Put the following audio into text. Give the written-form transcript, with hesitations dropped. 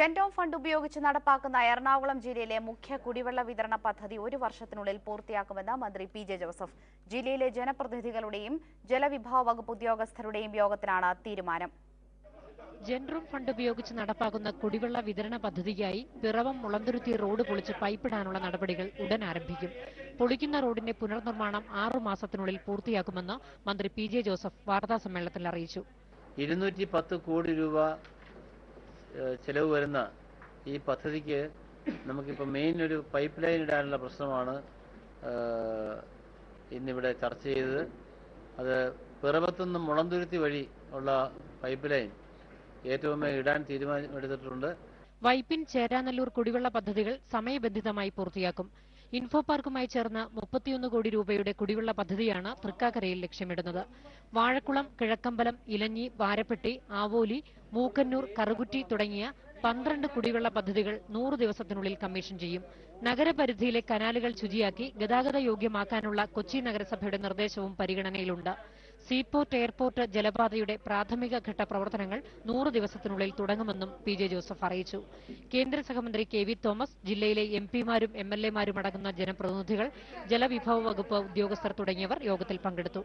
ജെൻഡോം fund ഉപയോഗിച്ച് നടപ്പാക്കുന്ന എറണാകുളം ജില്ലയിലെ മുഖ്യ കുടിവെള്ള വിതരണ പദ്ധതി ഒരു വർഷത്തിനുള്ളിൽ പൂർത്തിയാക്കുമെന്ന് മന്ത്രി പി.ജെ. ജോസഫ്. ജില്ലയിലെ ജനപ്രതിനിധികളുടെയും ജലവിഭവ വകുപ്പ് ഉദ്യോഗസ്ഥരുടെയും യോഗത്തിലാണ് തീരുമാനം. ജെൻഡോം ഫണ്ട് ഉപയോഗിച്ച് നടപ്പാക്കുന്ന കുടിവെള്ള വിതരണ പദ്ധതിക്കായി പിറവം മുളന്തുരുത്തി റോഡ് പൊളിച്ച് പൈപ്പിടാനുള്ള നടപടികൾ ഉടൻ ആരംഭിക്കും. പൊളിക്കുന്ന റോഡിന്റെ പുനർനിർമ്മാണം 6 മാസത്തിനുള്ളിൽ പൂർത്തിയാക്കുമെന്ന് മന്ത്രി പി.ജെ. ജോസഫ് വാർത്താസമ്മേളനത്തിൽ അറിയിച്ചു. 210 കോടി രൂപ ചെലവ് വരുന്ന ഈ പദ്ധതിക്ക് നമുക്കിപ്പോൾ മെയിൻ ഒരു പൈപ്പ് ലൈൻ ഇടാനുള്ള പ്രശ്നമാണ് ഇന്നിവിടെ ചർച്ച ചെയ്തത്. അത് പിറവത്തുനിന്ന് മുളന്തുരുത്തി വഴി ഉള്ള പൈപ്പ് ലൈൻ ഏറ്റവും ഇടാൻ തീരുമാനമെടുത്തിട്ടുണ്ട്. വൈപ്പിൻ ചേരാനല്ലൂർ കുടിവെള്ള പദ്ധതികൾ സമയബന്ധിതമായി പൂർത്തിയാക്കും. ഇൻഫോ പാർക്കുമായി ചേർന്ന് 31 കോടി രൂപയുടെ കുടിവെള്ള പദ്ധതിയാണ് തൃക്കാക്കരയിൽ ലക്ഷ്യമിടുന്നത്. വാഴക്കുളം, കിഴക്കമ്പലം, ഇലഞ്ഞി, വാരപ്പെട്ടി, ആവോലി, മൂക്കന്നൂർ, കറുകുറ്റി തുടങ്ങിയ 12 കുടിവെള്ള പദ്ധതികൾ 100 ദിവസത്തിനുള്ളിൽ കമ്മീഷൻ ചെയ്യും. നഗരപരിധിയിലെ കനാലുകൾ ശുചിയാക്കി ഗതാഗത യോഗ്യമാക്കാനുള്ള കൊച്ചി നഗരസഭയുടെ നിർദ്ദേശവും പരിഗണനയിലുണ്ട്. സീപോർട്ട് എയർപോർട്ട് ജലപാതയുടെ പ്രാഥമിക ഘട്ട പ്രവർത്തനങ്ങൾ 100 ദിവസത്തിനുള്ളിൽ തുടങ്ങുമെന്നും പി.ജെ. ജോസഫ് അറിയിച്ചു. കേന്ദ്ര സഹമന്ത്രി കെ.വി. തോമസ്, ജില്ലയിലെ എംപിമാരും എംഎൽഎമാരും അടങ്ങുന്ന ജനപ്രതിനിധികൾ, ജലവിഭവ വകുപ്പ് ഉദ്യോഗസ്ഥർ തുടങ്ങിയവർ യോഗത്തിൽ പങ്കെടുത്തു.